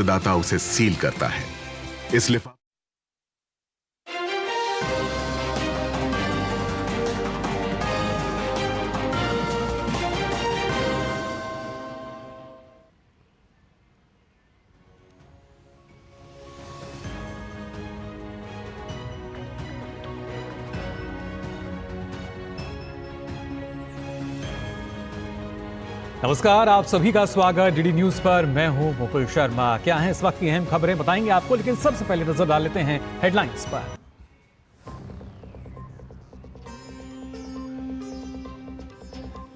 मतदाता उसे सील करता है। इस लिफाफे नमस्कार, आप सभी का स्वागत डीडी न्यूज पर। मैं हूं मुकुल शर्मा। क्या है इस वक्त की अहम खबरें बताएंगे आपको, लेकिन सबसे पहले नजर डाल लेते हैं हेडलाइंस पर।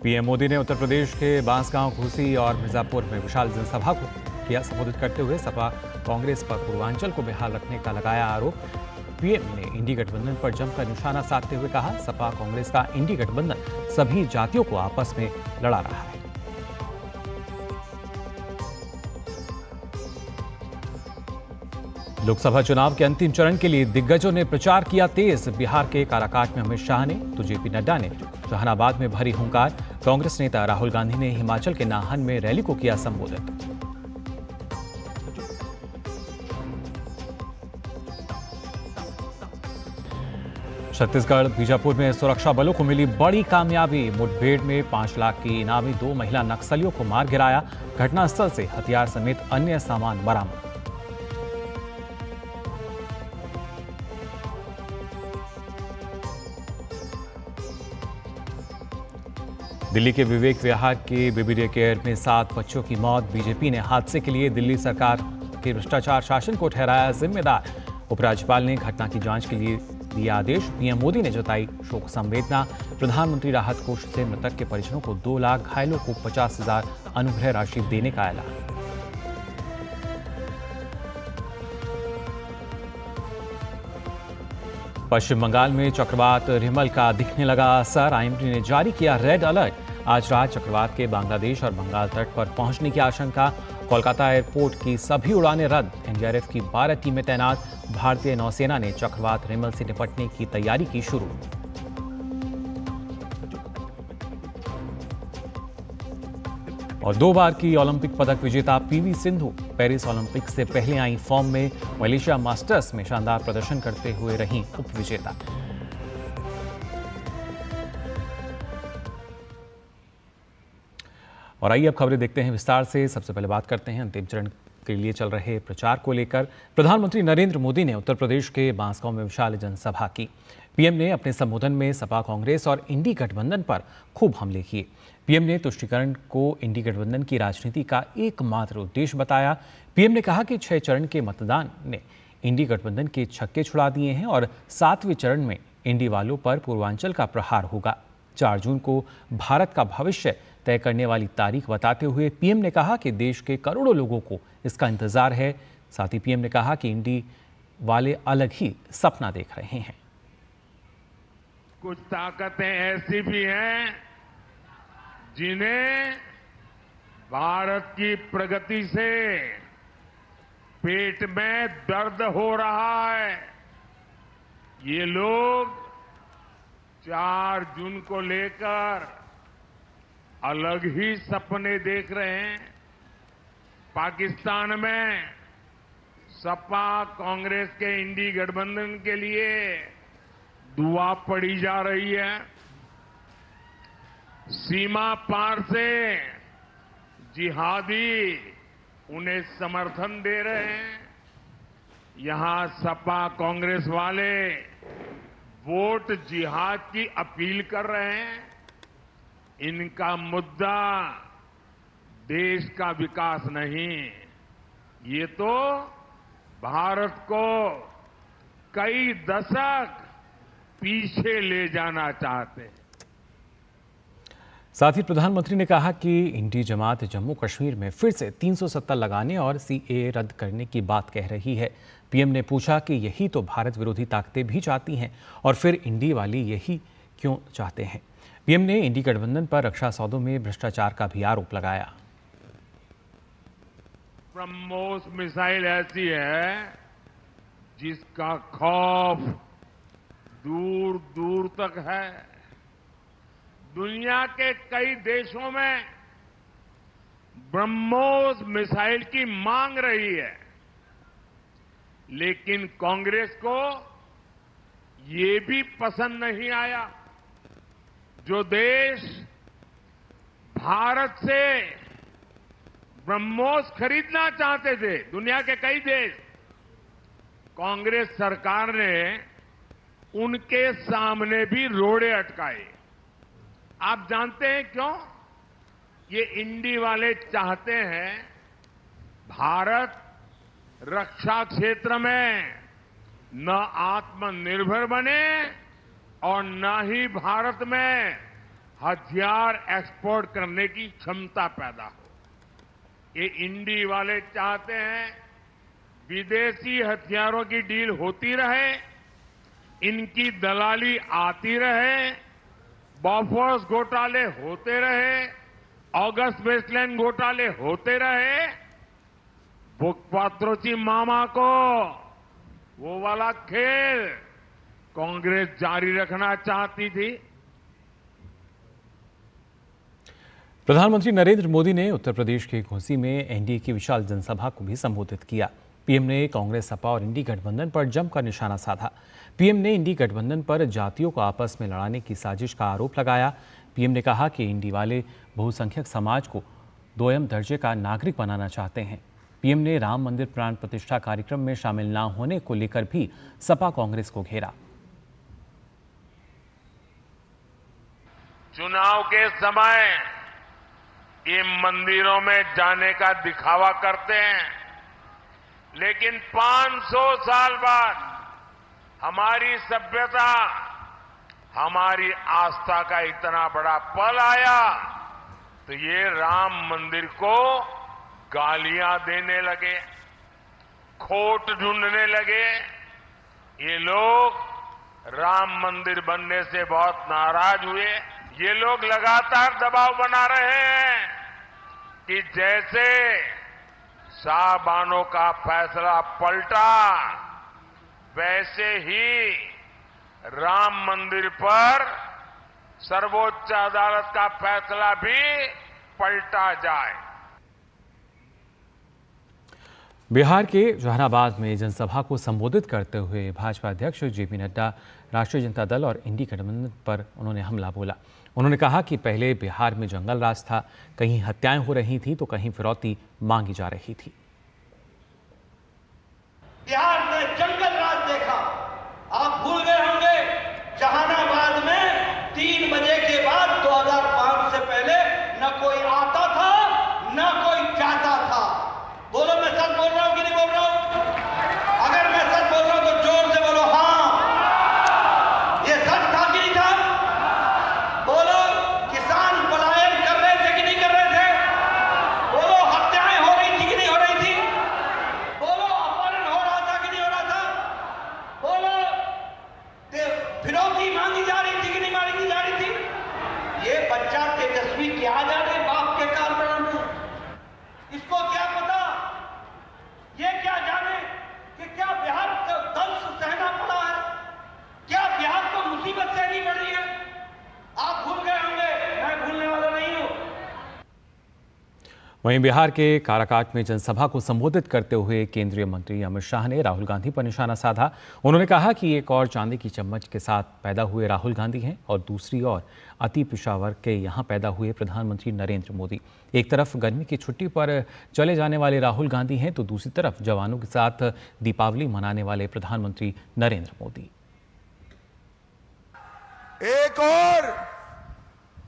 पीएम मोदी ने उत्तर प्रदेश के बांसगांव, घोसी और मिर्जापुर में विशाल जनसभा को किया संबोधित करते हुए सपा कांग्रेस पर पूर्वांचल को बेहाल रखने का लगाया आरोप। पीएम ने इंडी गठबंधन पर जमकर निशाना साधते हुए कहा, सपा कांग्रेस का इंडी गठबंधन सभी जातियों को आपस में लड़ा रहा है। लोकसभा चुनाव के अंतिम चरण के लिए दिग्गजों ने प्रचार किया तेज। बिहार के काराकाट में अमित शाह ने तो जेपी नड्डा ने जहानाबाद में भरी हुंकार। कांग्रेस नेता राहुल गांधी ने हिमाचल के नाहन में रैली को किया संबोधित। छत्तीसगढ़ बीजापुर में सुरक्षा बलों को मिली बड़ी कामयाबी। मुठभेड़ में 5 लाख की इनामी 2 महिला नक्सलियों को मार गिराया। घटनास्थल से हथियार समेत अन्य सामान बरामद। दिल्ली के विवेक विहार के बेबी डे केयर में 7 बच्चों की मौत। बीजेपी ने हादसे के लिए दिल्ली सरकार के भ्रष्टाचार शासन को ठहराया जिम्मेदार। उपराज्यपाल ने घटना की जांच के लिए दिया आदेश। पीएम मोदी ने जताई शोक संवेदना। प्रधानमंत्री राहत कोष से मृतक के परिजनों को 2 लाख, घायलों को 50,000 अनुग्रह राशि देने का ऐलान। पश्चिम बंगाल में चक्रवात रिमल का दिखने लगा असर। आईएमडी ने जारी किया रेड अलर्ट। आज रात चक्रवात के बांग्लादेश और बंगाल तट पर पहुंचने की आशंका। कोलकाता एयरपोर्ट की सभी उड़ानें रद्द। एनडीआरएफ की 12 टीमें तैनात। भारतीय नौसेना ने चक्रवात रिमल से निपटने की तैयारी की शुरू। और 2 बार की ओलंपिक पदक विजेता पीवी सिंधु पेरिस ओलंपिक से पहले आई फॉर्म में। मलेशिया मास्टर्स में शानदार प्रदर्शन करते हुए रहीं उप विजेता। और आइए अब खबरें देखते हैं विस्तार से। सबसे पहले बात करते हैं अंतिम चरण के लिए चल रहे प्रचार को लेकर। प्रधानमंत्री नरेंद्र मोदी ने उत्तर प्रदेश के बांसगांव में विशाल जनसभा की। पीएम ने अपने संबोधन में सपा कांग्रेस और इंडी गठबंधन पर खूब हमले किए। पीएम ने तुष्टीकरण को इंडी गठबंधन की राजनीति का एकमात्र उद्देश्य बताया। पीएम ने कहा कि 6 चरण के मतदान ने इंडी गठबंधन के छक्के छुड़ा दिए हैं और 7वें चरण में इंडी वालों पर पूर्वांचल का प्रहार होगा। 4 जून को भारत का भविष्य तय करने वाली तारीख बताते हुए पीएम ने कहा कि देश के करोड़ों लोगों को इसका इंतजार है। साथ ही पीएम ने कहा कि इंडी वाले अलग ही सपना देख रहे हैं। कुछ ताकतें ऐसी भी हैं जिन्हें भारत की प्रगति से पेट में दर्द हो रहा है। ये लोग 4 जून को लेकर अलग ही सपने देख रहे हैं। पाकिस्तान में सपा कांग्रेस के इंडी गठबंधन के लिए दुआ पड़ी जा रही है। सीमा पार से जिहादी उन्हें समर्थन दे रहे हैं। यहां सपा कांग्रेस वाले वोट जिहाद की अपील कर रहे हैं। इनका मुद्दा देश का विकास नहीं, ये तो भारत को कई दशक पीछे ले जाना चाहते हैं। साथ ही प्रधानमंत्री ने कहा कि इंडी जमात जम्मू कश्मीर में फिर से 370 लगाने और सीएए रद्द करने की बात कह रही है। पीएम ने पूछा कि यही तो भारत विरोधी ताकतें भी चाहती हैं और फिर इंडी वाली यही क्यों चाहते हैं। पीएम ने इंडी गठबंधन पर रक्षा सौदों में भ्रष्टाचार का भी आरोप लगाया। ब्रह्मोस मिसाइल ऐसी है जिसका खौफ दूर दूर तक है। दुनिया के कई देशों में ब्रह्मोस मिसाइल की मांग रही है, लेकिन कांग्रेस को ये भी पसंद नहीं आया। जो देश भारत से ब्रह्मोस खरीदना चाहते थे, दुनिया के कई देश, कांग्रेस सरकार ने उनके सामने भी रोड़े अटकाए। आप जानते हैं क्यों? ये इंडी वाले चाहते हैं भारत रक्षा क्षेत्र में न आत्मनिर्भर बने और न ही भारत में हथियार एक्सपोर्ट करने की क्षमता पैदा हो। ये इंडी वाले चाहते हैं विदेशी हथियारों की डील होती रहे, इनकी दलाली आती रहे, बॉफोर्स घोटाले होते रहे, ऑगस्ट वेस्टलैंड घोटाले होते रहे। बुकपात्रोची मामा को वो वाला खेल कांग्रेस जारी रखना चाहती थी। प्रधानमंत्री नरेंद्र मोदी ने उत्तर प्रदेश के घोसी में एनडीए की विशाल जनसभा को भी संबोधित किया। पीएम ने कांग्रेस, सपा और इंडी गठबंधन पर जमकर निशाना साधा। पीएम ने इंडी गठबंधन पर जातियों को आपस में लड़ाने की साजिश का आरोप लगाया। पीएम ने कहा कि इंडी वाले बहुसंख्यक समाज को दोयम दर्जे का नागरिक बनाना चाहते हैं। पीएम ने राम मंदिर प्राण प्रतिष्ठा कार्यक्रम में शामिल न होने को लेकर भी सपा कांग्रेस को घेरा। चुनाव के समय ये मंदिरों में जाने का दिखावा करते हैं, लेकिन 500 साल बाद हमारी सभ्यता, हमारी आस्था का इतना बड़ा पल आया तो ये राम मंदिर को गालियां देने लगे, खोट ढूंढने लगे। ये लोग राम मंदिर बनने से बहुत नाराज हुए। ये लोग लगातार दबाव बना रहे हैं कि जैसे साहबानों का फैसला पलटा, वैसे ही राम मंदिर पर सर्वोच्च अदालत का फैसला भी पलटा जाए। बिहार के जहानाबाद में जनसभा को संबोधित करते हुए भाजपा अध्यक्ष जेपी नड्डा राष्ट्रीय जनता दल और इंडी गठबंधन पर उन्होंने हमला बोला। उन्होंने कहा कि पहले बिहार में जंगल राज था, कहीं हत्याएं हो रही थी तो कहीं फिरौती मांगी जा रही थी। बिहार ने जंगल राज देखा। आप भूल गए होंगे जहानाबाद में 3 बजे के बाद 2005 से पहले न कोई आता था न कोई जाता था। बोलो, मैं सच बोल रहा हूं कि नहीं बोल रहा हूं? अगर मैं सच बोल रहा हूं तो जोर से बोलो हाँ। ये सच था कि नहीं था? बोलो, किसान पलायन कर रहे थे कि नहीं कर रहे थे? बोलो, हत्याएं हो रही थी कि नहीं हो रही थी? बोलो, अपहरण हो रहा था कि नहीं हो रहा था? बोलो, फिरौती मांगी जा रही थी कि नहीं मांगी जा रही थी? ये बच्चा तेजस्वी क्या जाने बाप के कारण में, इसको क्या पता? ये क्या जाने कि क्या बिहार को दंश सहना पड़ा है, क्या बिहार को मुसीबत सहनी पड़ी है? आप भूल गए होंगे, मैं भूलने वाला नहीं हूं। वहीं बिहार के काराकाट में जनसभा को संबोधित करते हुए केंद्रीय मंत्री अमित शाह ने राहुल गांधी पर निशाना साधा। उन्होंने कहा कि एक और चांदी की चम्मच के साथ पैदा हुए राहुल गांधी हैं और दूसरी ओर अति पिछड़ा वर्ग के यहाँ पैदा हुए प्रधानमंत्री नरेंद्र मोदी। एक तरफ गर्मी की छुट्टी पर चले जाने वाले राहुल गांधी हैं तो दूसरी तरफ जवानों के साथ दीपावली मनाने वाले प्रधानमंत्री नरेंद्र मोदी। एक और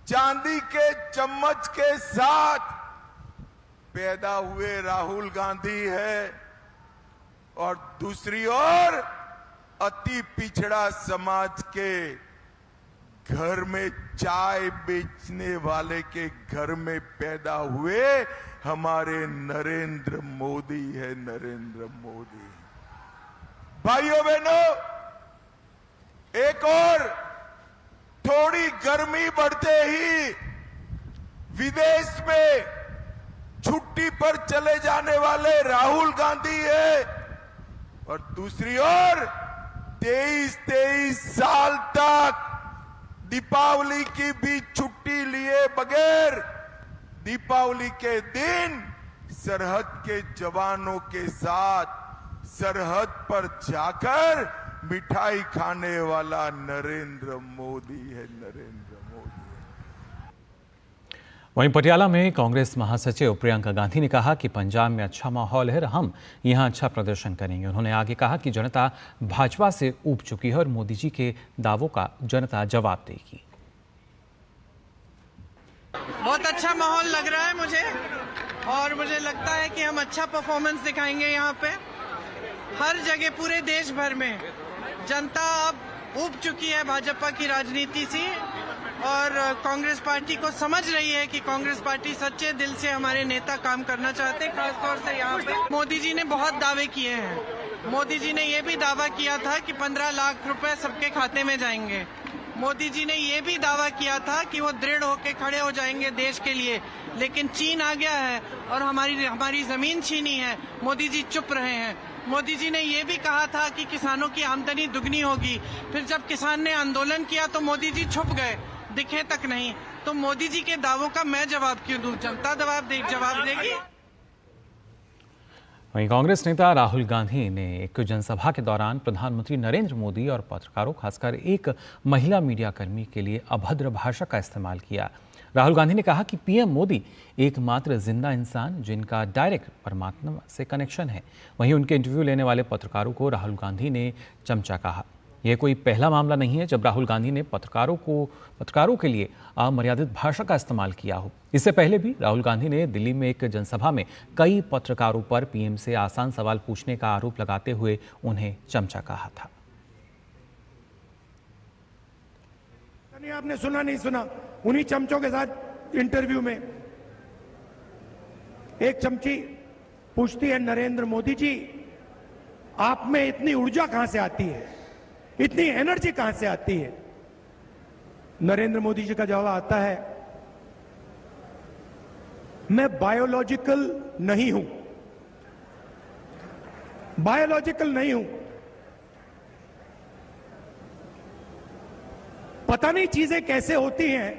चांदी के चम्मच के साथ पैदा हुए राहुल गांधी है और दूसरी ओर अति पिछड़ा समाज के घर में चाय बेचने वाले के घर में पैदा हुए हमारे नरेंद्र मोदी है। नरेंद्र मोदी। भाइयों बहनों, एक और थोड़ी गर्मी बढ़ते ही विदेश में छुट्टी पर चले जाने वाले राहुल गांधी है और दूसरी ओर 23 साल तक दीपावली की भी छुट्टी लिए बगैर दीपावली के दिन सरहद के जवानों के साथ सरहद पर जाकर मिठाई खाने वाला नरेंद्र मोदी है, नरेंद्र मोदी। वहीं पटियाला में कांग्रेस महासचिव प्रियंका गांधी ने कहा कि पंजाब में अच्छा माहौल है और हम यहां अच्छा प्रदर्शन करेंगे। उन्होंने आगे कहा कि जनता भाजपा से ऊब चुकी है और मोदी जी के दावों का जनता जवाब देगी। बहुत अच्छा माहौल लग रहा है मुझे और मुझे लगता है कि हम अच्छा परफॉर्मेंस दिखाएंगे। यहाँ पे हर जगह पूरे देश भर में जनता अब ऊब चुकी है भाजपा की राजनीति से और कांग्रेस पार्टी को समझ रही है कि कांग्रेस पार्टी सच्चे दिल से हमारे नेता काम करना चाहते हैं। खासतौर से यहाँ पे मोदी जी ने बहुत दावे किए हैं। मोदी जी ने ये भी दावा किया था कि 15 लाख रुपए सबके खाते में जाएंगे। मोदी जी ने ये भी दावा किया था कि वो दृढ़ होकर खड़े हो जाएंगे देश के लिए, लेकिन चीन आ गया है और हमारी जमीन छीनी है। मोदी जी चुप रहे हैं। मोदी जी ने ये भी कहा था कि किसानों की आमदनी दुगनी होगी। फिर जब किसान ने आंदोलन किया तो मोदी जी छुप गए, दिखे तक नहीं। तो मोदी जी के दावों का मैं जवाब क्यों दूं? जनता जवाब देगी। वहीं कांग्रेस नेता राहुल गांधी ने एक जनसभा के दौरान प्रधानमंत्री नरेंद्र मोदी और पत्रकारों, खासकर एक महिला मीडिया कर्मी के लिए अभद्र भाषा का इस्तेमाल किया। राहुल गांधी ने कहा कि पीएम मोदी एकमात्र जिंदा इंसान जिनका डायरेक्ट परमात्मा से कनेक्शन है। वहीं उनके इंटरव्यू लेने वाले पत्रकारों को राहुल गांधी ने चमचा कहा। यह कोई पहला मामला नहीं है जब राहुल गांधी ने पत्रकारों के लिए अमर्यादित भाषा का इस्तेमाल किया हो। इससे पहले भी राहुल गांधी ने दिल्ली में एक जनसभा में कई पत्रकारों पर पीएम से आसान सवाल पूछने का आरोप लगाते हुए उन्हें चमचा कहा था। आपने सुना नहीं सुना, उन्हीं चमचों के साथ इंटरव्यू में एक चमची पूछती है, नरेंद्र मोदी जी आप में इतनी ऊर्जा कहां से आती है, इतनी एनर्जी कहां से आती है? नरेंद्र मोदी जी का जवाब आता है, मैं बायोलॉजिकल नहीं हूं, बायोलॉजिकल नहीं हूं। पता नहीं चीजें कैसे होती हैं,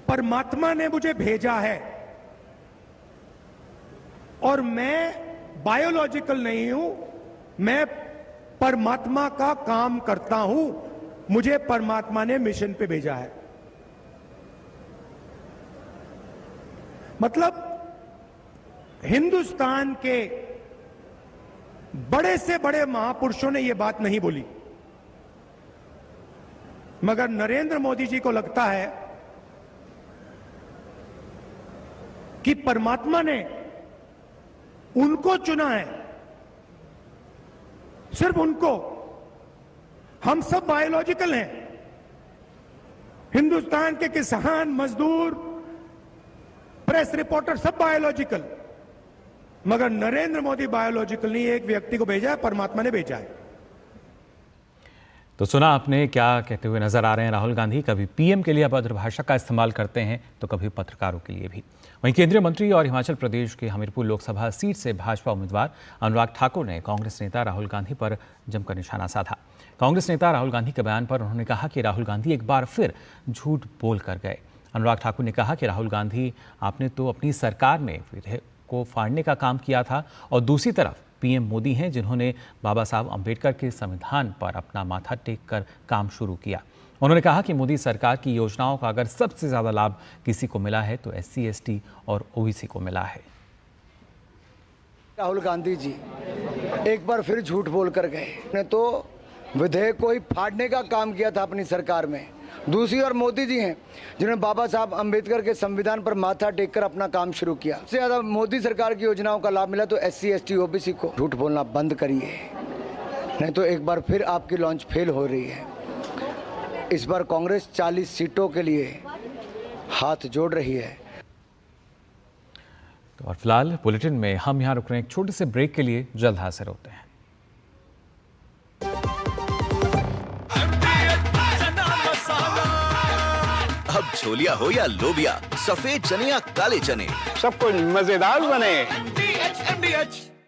परमात्मा ने मुझे भेजा है और मैं बायोलॉजिकल नहीं हूं, मैं परमात्मा का काम करता हूं, मुझे परमात्मा ने मिशन पे भेजा है। मतलब हिंदुस्तान के बड़े से बड़े महापुरुषों ने यह बात नहीं बोली, मगर नरेंद्र मोदी जी को लगता है कि परमात्मा ने उनको चुना है, सिर्फ उनको। हम सब बायोलॉजिकल हैं, हिंदुस्तान के किसान, मजदूर, प्रेस रिपोर्टर सब बायोलॉजिकल, मगर नरेंद्र मोदी बायोलॉजिकल नहीं। एक व्यक्ति को भेजा है, परमात्मा ने भेजा है। तो सुना आपने क्या कहते हुए नजर आ रहे हैं राहुल गांधी। कभी पीएम के लिए अभद्र भाषा का इस्तेमाल करते हैं तो कभी पत्रकारों के लिए भी। वहीं केंद्रीय मंत्री और हिमाचल प्रदेश के हमीरपुर लोकसभा सीट से भाजपा उम्मीदवार अनुराग ठाकुर ने कांग्रेस नेता राहुल गांधी पर जमकर निशाना साधा। कांग्रेस नेता राहुल गांधी के बयान पर उन्होंने कहा कि राहुल गांधी एक बार फिर झूठ बोल कर गए। अनुराग ठाकुर ने कहा कि राहुल गांधी, आपने तो अपनी सरकार में विधेयक को फाड़ने का काम किया था और दूसरी तरफ पीएम मोदी हैं जिन्होंने बाबा साहब अंबेडकर के संविधान पर अपना माथा टेक कर काम शुरू किया। उन्होंने कहा कि मोदी सरकार की योजनाओं का अगर सबसे ज्यादा लाभ किसी को मिला है तो SC, ST और OBC को मिला है। राहुल गांधी जी एक बार फिर झूठ बोल कर गए। ने तो विधेयक को ही फाड़ने का काम किया था अपनी सरकार में। दूसरी ओर मोदी जी हैं जिन्होंने बाबा साहब अंबेडकर के संविधान पर माथा टेककर अपना काम शुरू किया। सबसे ज्यादा मोदी सरकार की योजनाओं का लाभ मिला तो SC, ST, OBC को। झूठ बोलना बंद करिए, नहीं तो एक बार फिर आपकी लॉन्च फेल हो रही है। इस बार कांग्रेस 40 सीटों के लिए हाथ जोड़ रही है। तो और फिलहाल बुलेटिन में हम यहाँ रुक रहे हैं एक छोटे से ब्रेक के लिए, जल्द हाजिर होते हैं। अब छोलिया हो या लोबिया, सफेद चने या काले चने, सब कुछ मजेदार बने।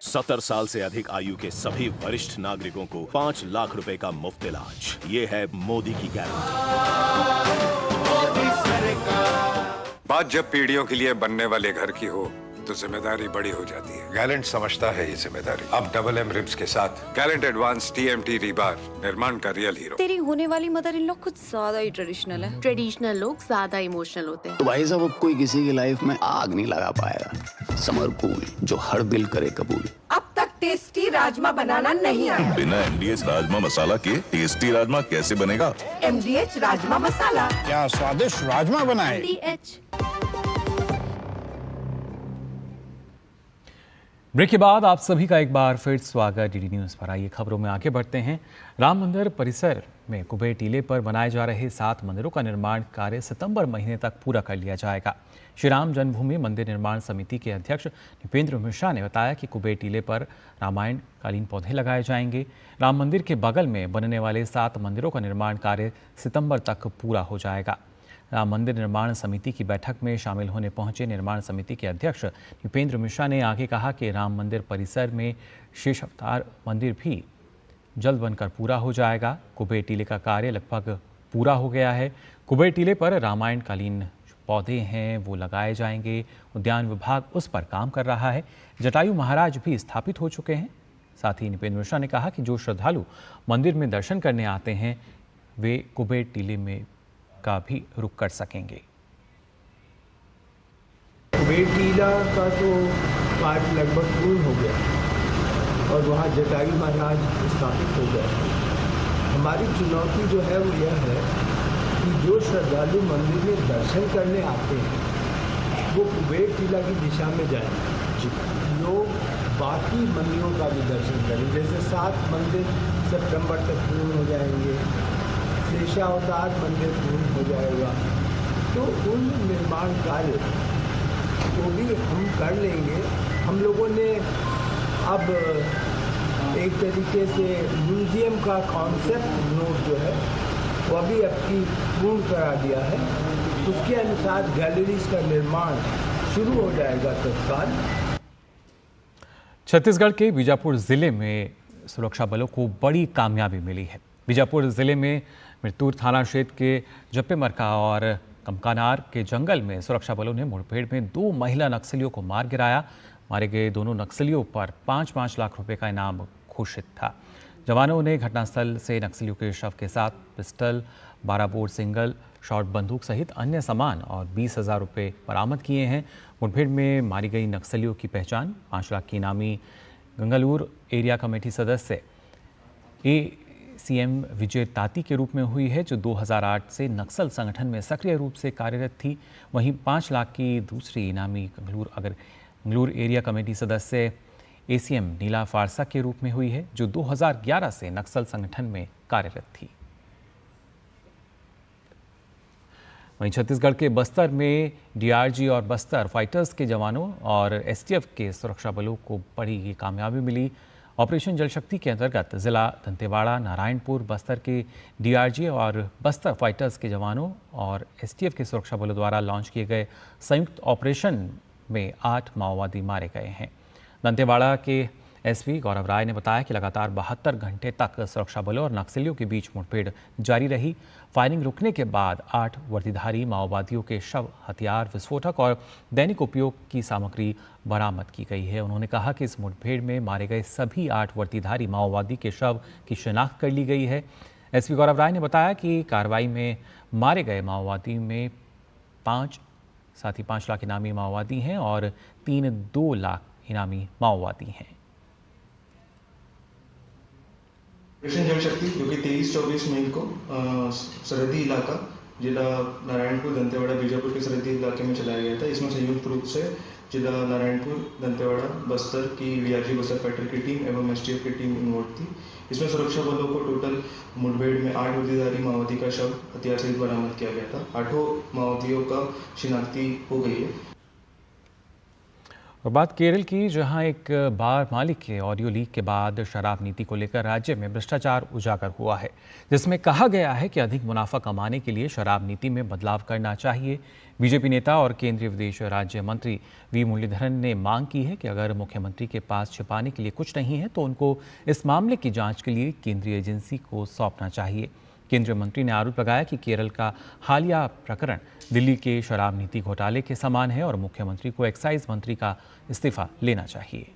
70 साल से अधिक आयु के सभी वरिष्ठ नागरिकों को 5 लाख रुपए का मुफ्त इलाज। ये है मोदी की गारंटी। बात जब पीढ़ियों के लिए बनने वाले घर की हो तो जिम्मेदारी बड़ी हो जाती है। गैलेंट समझता है ये जिम्मेदारी। अब डबल एम रिब्स के साथ गैलेंट एडवांस TMT रीबार, निर्माण का रियल हीरो। तेरी होने वाली मदर इन लॉ कुछ ज्यादा ही ट्रेडिशनल है। ट्रेडिशनल लोग ज्यादा इमोशनल होते हैं। तो भाई साहब अब कोई किसी की लाइफ में आग नहीं लगा पाएगा। समर कूल, जो हर दिल करे कबूल। अब तक टेस्टी राजमा बनाना नहीं आया। बिना MDH राजमा मसाला के टेस्टी राजमा कैसे बनेगा? MDH राजमा मसाला। क्या स्वादिष्ट राजमा बनाए। MDH। ब्रेक के बाद आप सभी का एक बार फिर स्वागत DD न्यूज़ पर। आइए खबरों में आगे बढ़ते हैं। राम मंदिर परिसर में कुबेर टीले पर बनाए जा रहे 7 मंदिरों का निर्माण कार्य सितंबर महीने तक पूरा कर लिया जाएगा। श्री राम जन्मभूमि मंदिर निर्माण समिति के अध्यक्ष नृपेंद्र मिश्रा ने बताया कि कुबेर टीले पर रामायण कालीन पौधे लगाए जाएंगे। राम मंदिर के बगल में बनने वाले 7 मंदिरों का निर्माण कार्य सितंबर तक पूरा हो जाएगा। राम मंदिर निर्माण समिति की बैठक में शामिल होने पहुंचे निर्माण समिति के अध्यक्ष नृपेंद्र मिश्रा ने आगे कहा कि राम मंदिर परिसर में शेष अवतार मंदिर भी जल्द बनकर पूरा हो जाएगा। कुबेर टीले का कार्य लगभग पूरा हो गया है। कुबेर टीले पर रामायण कालीन पौधे हैं वो लगाए जाएंगे। उद्यान विभाग उस पर काम कर रहा है। जटायु महाराज भी स्थापित हो चुके हैं। साथ ही नृपेंद्र मिश्रा ने कहा कि जो श्रद्धालु मंदिर में दर्शन करने आते हैं वे कुबेर टीले में का भी रुक कर सकेंगे। कुबेर टीला का तो कार्य लगभग पूर्ण हो गया और वहाँ जटायु महाराज स्थापित हो गए। हमारी चुनौती जो है वो यह है कि जो श्रद्धालु मंदिर में दर्शन करने आते हैं वो कुबेर टीला की दिशा में जाएं। लोग बाकी मंदिरों का भी दर्शन करें। जैसे 7 मंदिर सितंबर तक पूर्ण हो जाएंगे, शेषावतार मंदिर पूर्ण हो जाएगा, तो उन निर्माण कार्य को भी हम कर लेंगे। हम लोगों ने अब एक तरीके से म्यूजियम का कॉन्सेप्ट नोट जो है वो अभी पूर्ण करा दिया है। उसके अनुसार गैलरीज का निर्माण शुरू हो जाएगा तत्काल। छत्तीसगढ़ के बीजापुर जिले में सुरक्षा बलों को बड़ी कामयाबी मिली है। बीजापुर जिले में मृतूर थाना क्षेत्र के जप्पेमरका और कमकानार के जंगल में सुरक्षा बलों ने मुठभेड़ में 2 महिला नक्सलियों को मार गिराया। मारे गए दोनों नक्सलियों पर 5-5 लाख रुपए का इनाम घोषित था। जवानों ने घटनास्थल से नक्सलियों के शव के साथ पिस्टल, 12 बोर सिंगल शॉट बंदूक सहित अन्य सामान और 20,000 रुपये बरामद किए हैं। मुठभेड़ में मारी गई नक्सलियों की पहचान 5 लाख की इनामी गंगालूर एरिया कमेटी सदस्य ACM विजय ताती के रूप में हुई है, जो 2008 से नक्सल संगठन में सक्रिय रूप से कार्यरत थी। वहीं 5 लाख की दूसरी इनामी गंगलूर एरिया कमेटी सदस्य ACM नीला फारसा के रूप में हुई है, जो 2011 से नक्सल संगठन में कार्यरत थी। वहीं छत्तीसगढ़ के बस्तर में DRG और बस्तर फाइटर्स के जवानों और STF के सुरक्षा बलों को बड़ी कामयाबी मिली। ऑपरेशन जल शक्ति के अंतर्गत जिला दंतेवाड़ा, नारायणपुर, बस्तर के DRG और बस्तर फाइटर्स के जवानों और STF के सुरक्षा बलों द्वारा लॉन्च किए गए संयुक्त ऑपरेशन में 8 माओवादी मारे गए हैं। दंतेवाड़ा के SP गौरव राय ने बताया कि लगातार 72 घंटे तक सुरक्षा बलों और नक्सलियों के बीच मुठभेड़ जारी रही। फायरिंग रुकने के बाद 8 वर्दीधारी माओवादियों के शव, हथियार, विस्फोटक और दैनिक उपयोग की सामग्री बरामद की गई है। उन्होंने कहा कि इस मुठभेड़ में मारे गए सभी 8 वर्दीधारी माओवादी के शव की शिनाख्त कर ली गई है। SP गौरव राय ने बताया कि कार्रवाई में मारे गए माओवादी में 5 लाख इनामी माओवादी हैं और 2 लाख इनामी माओवादी हैं। ऑपरेशन जल शक्ति जो कि 23-24 मई को सरहदी इलाका जिला नारायणपुर, दंतेवाड़ा, बीजापुर के सरहदी इलाके में चलाया गया था। इसमें संयुक्त रूप से जिला नारायणपुर, दंतेवाड़ा, बस्तर की DRG बस्तर फाइटर की टीम एवं STF की टीम इन्वॉल्व थी। इसमें सुरक्षा बलों को टोटल मुठभेड़ में 8 वर्दीधारी माओवादी का शव हथियार सहित बरामद किया गया था। 8 माओवादियों का शिनाख्ती हो गई है। और बात केरल की, जहां एक बार मालिक के ऑडियो लीक के बाद शराब नीति को लेकर राज्य में भ्रष्टाचार उजागर हुआ है, जिसमें कहा गया है कि अधिक मुनाफा कमाने के लिए शराब नीति में बदलाव करना चाहिए। बीजेपी नेता और केंद्रीय विदेश राज्य मंत्री V मुरलीधरन ने मांग की है कि अगर मुख्यमंत्री के पास छिपाने के लिए कुछ नहीं है तो उनको इस मामले की जांच के लिए केंद्रीय एजेंसी को सौंपना चाहिए। केंद्रीय मंत्री ने आरोप लगाया कि केरल का हालिया प्रकरण दिल्ली के शराब नीति घोटाले के समान है और मुख्यमंत्री को एक्साइज मंत्री का इस्तीफा लेना चाहिए।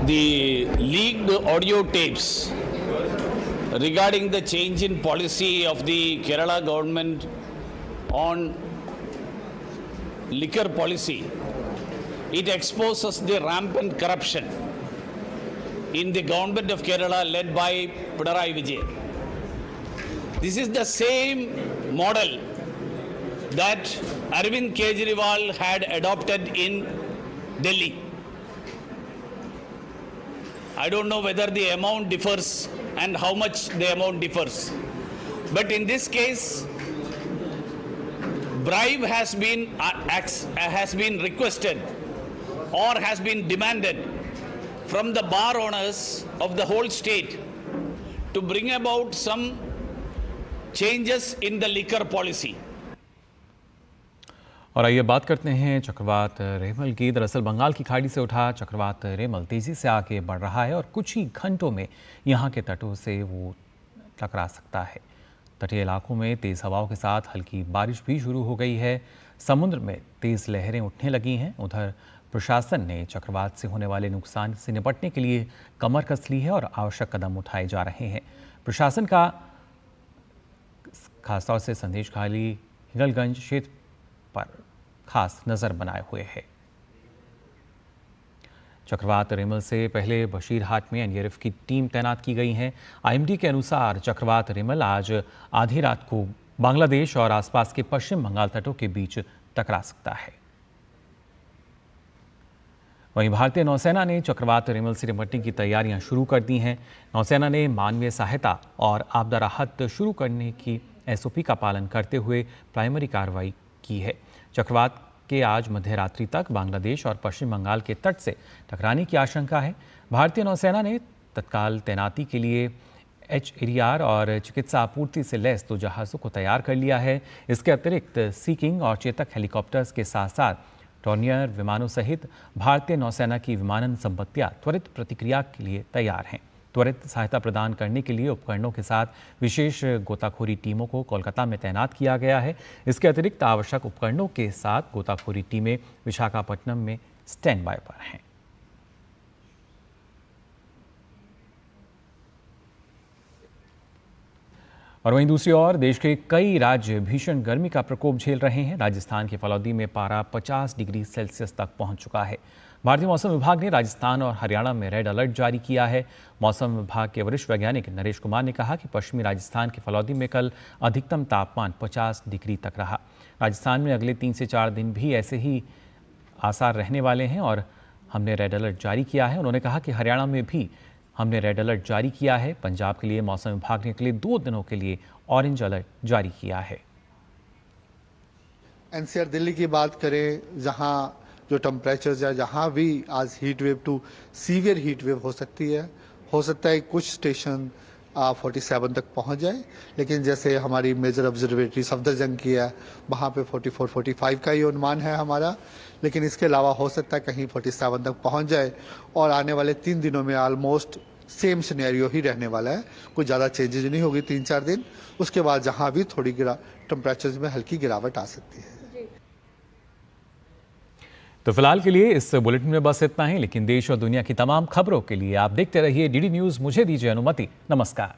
The leaked audio tapes regarding the change in policy of the Kerala government on liquor policy, it exposes the rampant corruption in the government of Kerala led by Pinarayi Vijayan. This is the same model that Arvind Kejriwal had adopted in Delhi. I don't know whether the amount differs and how much the amount differs. But in this case, bribe has been requested or has been demanded from the bar owners of the whole state to bring about some changes in the liquor policy. और आइए बात करते हैं चक्रवात रेमल की। दरअसल बंगाल की खाड़ी से उठा चक्रवात रेमल तेजी से आगे बढ़ रहा है और कुछ ही घंटों में यहाँ के तटों से वो टकरा सकता है। तटीय इलाकों में तेज हवाओं के साथ हल्की बारिश भी शुरू हो गई है। समुद्र में तेज लहरें उठने लगी हैं। उधर प्रशासन ने चक्रवात से होने वाले नुकसान से निपटने के लिए कमर कस ली है और आवश्यक कदम उठाए जा रहे हैं। प्रशासन का खासतौर से संदेश खाली हिंगलगंज क्षेत्र पर खास नजर बनाए हुए है। चक्रवात रेमल से पहले बशीरहाट में एनडीआरएफ की टीम तैनात की गई है। आईएमडी के अनुसार चक्रवात रेमल आज आधी रात को बांग्लादेश और आसपास के पश्चिम बंगाल तटों के बीच टकरा सकता है। वहीं भारतीय नौसेना ने चक्रवात रेमल से निपटने की तैयारियां शुरू कर दी हैं। नौसेना ने मानवीय सहायता और आपदा राहत शुरू करने की एसओपी का पालन करते हुए प्राइमरी कार्रवाई की है। चक्रवात के आज मध्य रात्रि तक बांग्लादेश और पश्चिम बंगाल के तट से टकराने की आशंका है। भारतीय नौसेना ने तत्काल तैनाती के लिए HADR और चिकित्सा आपूर्ति से लैस 2 जहाज़ों को तैयार कर लिया है। इसके अतिरिक्त सी किंग और चेतक हेलीकॉप्टर्स के साथ साथ टॉर्नियर विमानों सहित भारतीय नौसेना की विमानन संपत्तियां त्वरित प्रतिक्रिया के लिए तैयार हैं। त्वरित सहायता प्रदान करने के लिए उपकरणों के साथ विशेष गोताखोरी टीमों को कोलकाता में तैनात किया गया है। इसके अतिरिक्त आवश्यक उपकरणों के साथ गोताखोरी टीमें विशाखापट्टनम में स्टैंड बाय पर हैं। और वहीं दूसरी ओर देश के कई राज्य भीषण गर्मी का प्रकोप झेल रहे हैं। राजस्थान के फलौदी में पारा 50 डिग्री सेल्सियस तक पहुंच चुका है। भारतीय मौसम विभाग ने राजस्थान और हरियाणा में रेड अलर्ट जारी किया है। मौसम विभाग के वरिष्ठ वैज्ञानिक नरेश कुमार ने कहा कि पश्चिमी राजस्थान के फलौदी में कल अधिकतम तापमान 50 डिग्री तक रहा। राजस्थान में अगले 3 से 4 दिन भी ऐसे ही आसार रहने वाले हैं और हमने रेड अलर्ट जारी किया है। उन्होंने कहा कि हरियाणा में भी हमने रेड अलर्ट जारी किया है। पंजाब के लिए मौसम विभाग ने अगले 2 दिनों के लिए ऑरेंज अलर्ट जारी किया है। एनसीआर दिल्ली की बात करें, जहां जो टेम्परेचर्स है, जहां भी आज heat wave to severe heat wave हो सकती है। हो सकता है कुछ स्टेशन 47 तक पहुंच जाए, लेकिन जैसे हमारी मेजर ऑब्जर्वेटरी सफदरजंग की है, वहां पे 44-45 का ही अनुमान है हमारा। लेकिन इसके अलावा हो सकता है कहीं 47 तक पहुंच जाए और आने वाले 3 दिनों में ऑलमोस्ट सेम सिनेरियो ही रहने वाला है। कोई ज़्यादा चेंजेस नहीं होगी 3-4 दिन। उसके बाद जहां भी थोड़ी टेम्परेचर में हल्की गिरावट आ सकती है। तो फिलहाल के लिए इस बुलेटिन में बस इतना ही, लेकिन देश और दुनिया की तमाम खबरों के लिए आप देखते रहिए DD न्यूज़। मुझे दीजिए अनुमति। नमस्कार।